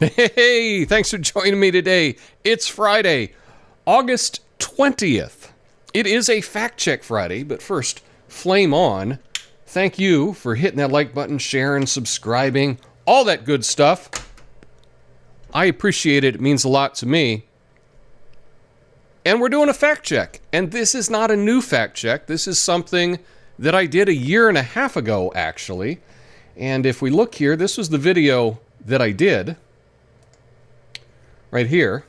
Hey, thanks for joining me today. It's Friday, August 20th. It is a Fact Check Friday, but first, flame on. Thank you for hitting that like button, sharing, subscribing, all that good stuff. I appreciate it. It means a lot to me. And we're doing a fact check. And this is not a new fact check. This is something that I did a year and a half ago, actually. And if we look here, this was the video that I did. Right here.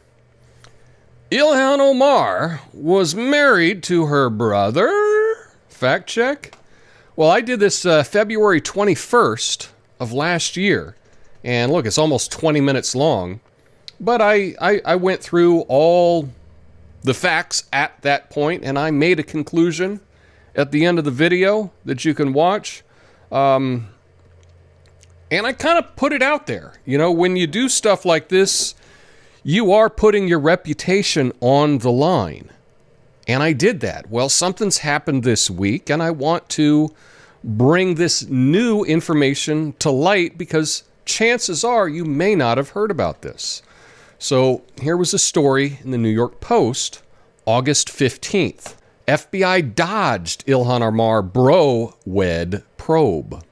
Ilhan Omar was married to her brother. Fact check. Well, I did this February 21st of last year. And look, it's almost 20 minutes long. But I went through all the facts at that point, and I made a conclusion at the end of the video that you can watch. And I kind of put it out there. You know, when you do stuff like this, you are putting your reputation on the line. And I did that. Well, something's happened this week, and I want to bring this new information to light because chances are you may not have heard about this. So here was a story in the New York Post, August 15th. FBI dodged Ilhan Omar bro-wed probe.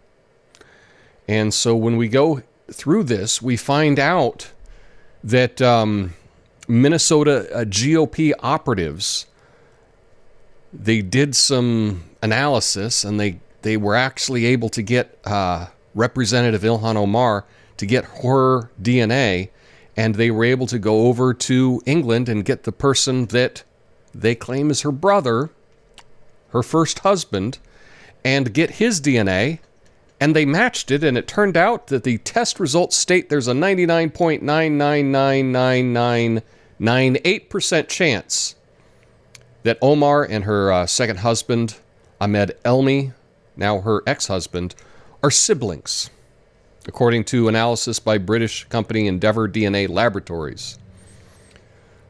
And so when we go through this, we find out that Minnesota GOP operatives, they did some analysis and they were actually able to get Representative Ilhan Omar to get her DNA, and they were able to go over to England and get the person that they claim is her brother, her first husband, and get his DNA. And they matched it, and it turned out that the test results state there's a 99.9999998% chance that Omar and her second husband, Ahmed Elmi, now her ex-husband, are siblings, according to analysis by British company Endeavour DNA Laboratories.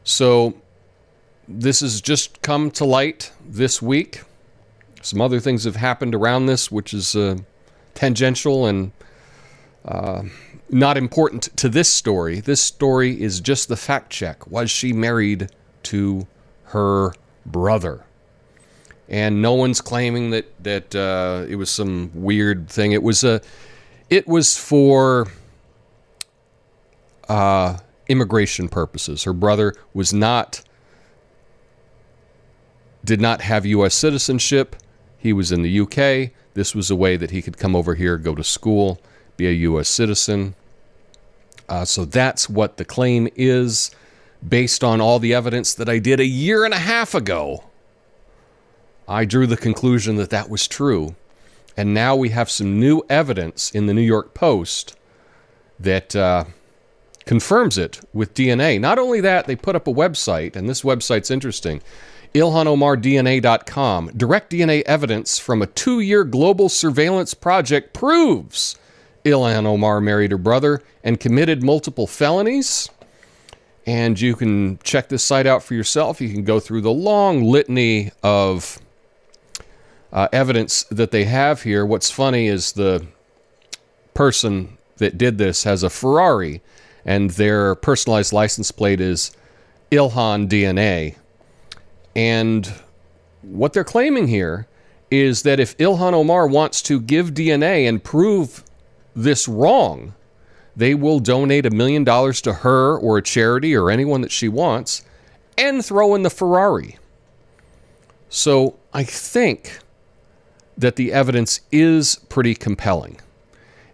So this has just come to light this week. Some other things have happened around this, which is tangential and not important to this story. This story is just the fact check. Was she married to her brother? And no one's claiming that it was some weird thing. It was for immigration purposes. Her brother did not have U.S. citizenship. He was in the UK. This was a way that he could come over here, go to school, be a U.S. citizen. So that's what the claim is, based on all the evidence that I did a year and a half ago. I drew the conclusion that that was true. And now we have some new evidence in the New York Post that confirms it with DNA. Not only that, they put up a website, and this website's interesting. IlhanOmarDNA.com. Direct DNA evidence from a 2-year global surveillance project proves Ilhan Omar married her brother and committed multiple felonies. And you can check this site out for yourself. You can go through the long litany of evidence that they have here. What's funny is the person that did this has a Ferrari, and their personalized license plate is Ilhan DNA. And what they're claiming here is that if Ilhan Omar wants to give DNA and prove this wrong, they will donate $1 million to her or a charity or anyone that she wants and throw in the Ferrari. So I think that the evidence is pretty compelling.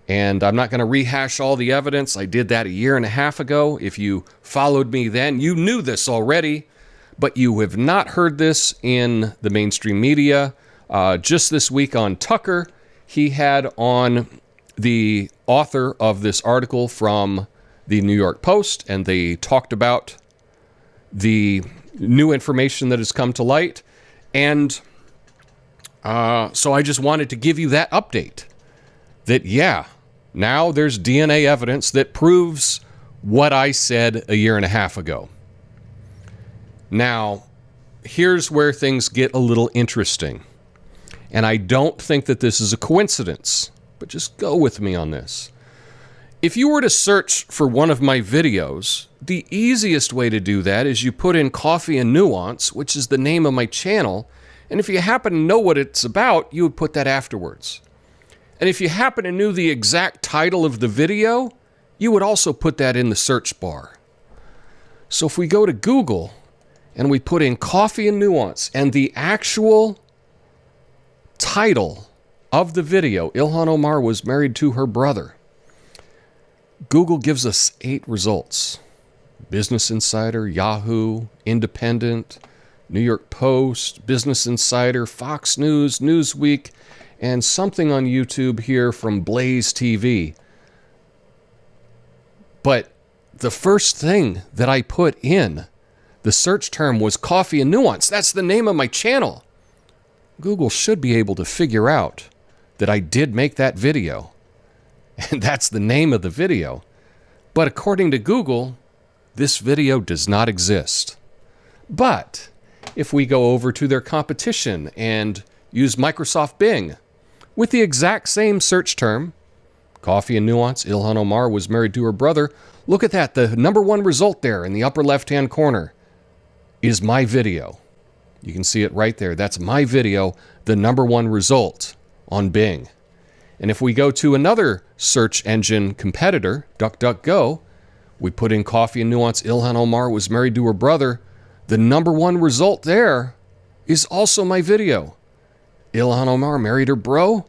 And I'm not going to rehash all the evidence. I did that a year and a half ago. If you followed me then, you knew this already. But you have not heard this in the mainstream media. Just this week on Tucker, he had on the author of this article from the New York Post, and they talked about the new information that has come to light. And so I just wanted to give you that update. That, yeah, now there's DNA evidence that proves what I said a year and a half ago. Now, here's where things get a little interesting. And I don't think that this is a coincidence, but just go with me on this. If you were to search for one of my videos, the easiest way to do that is you put in Coffee and Nuance, which is the name of my channel, and if you happen to know what it's about, you would put that afterwards. And if you happen to know the exact title of the video, you would also put that in the search bar. So if we go to Google and we put in Coffee and Nuance and the actual title of the video, Ilhan Omar was married to her brother, Google gives us 8 results. Business Insider, Yahoo, Independent, New York Post, Business Insider, Fox News, Newsweek, and something on YouTube here from Blaze TV. But the first thing that I put in the search term was Coffee and Nuance. That's the name of my channel. Google should be able to figure out that I did make that video. And that's the name of the video. But according to Google, this video does not exist. But if we go over to their competition and use Microsoft Bing with the exact same search term, Coffee and Nuance, Ilhan Omar was married to her brother, look at that. The number 1 result there in the upper left-hand corner is my video. You can see it right there. That's my video, the number 1 result on Bing. And if we go to another search engine competitor, DuckDuckGo, we put in Coffee and Nuance, Ilhan Omar was married to her brother, the number 1 result there is also my video. Ilhan Omar married her bro.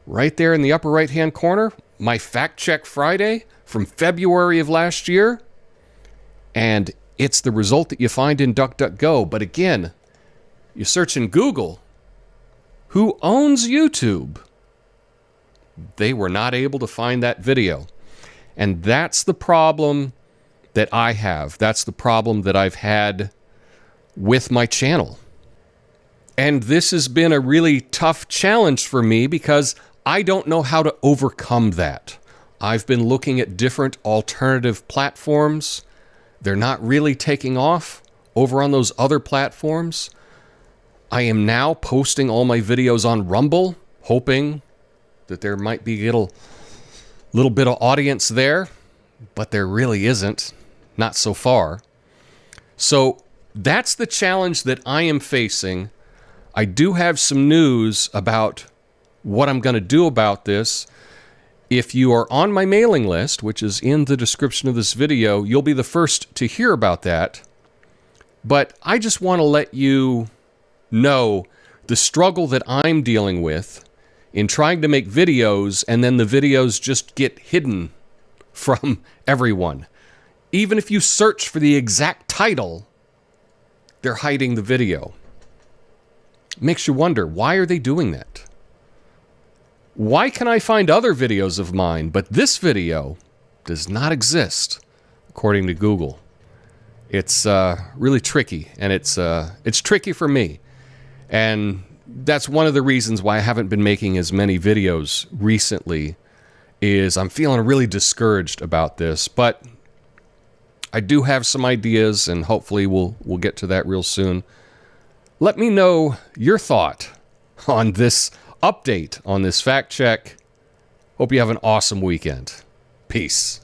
Right there in the upper right-hand corner, my Fact Check Friday from February of last year. And it's the result that you find in DuckDuckGo. But again, you search in Google, who owns YouTube? They were not able to find that video. And that's the problem that I have. That's the problem that I've had with my channel. And this has been a really tough challenge for me because I don't know how to overcome that. I've been looking at different alternative platforms. They're not really taking off over on those other platforms. I am now posting all my videos on Rumble, hoping that there might be a little bit of audience there, but there really isn't, not so far. So that's the challenge that I am facing. I do have some news about what I'm going to do about this. If you are on my mailing list, which is in the description of this video, you'll be the first to hear about that. But I just want to let you know the struggle that I'm dealing with in trying to make videos, and then the videos just get hidden from everyone. Even if you search for the exact title, they're hiding the video. Makes you wonder, why are they doing that? Why can I find other videos of mine, but this video does not exist, according to Google? It's really tricky, and it's tricky for me. And that's one of the reasons why I haven't been making as many videos recently, is I'm feeling really discouraged about this. But I do have some ideas, and hopefully we'll get to that real soon. Let me know your thought on this update, on this fact check. Hope you have an awesome weekend. Peace.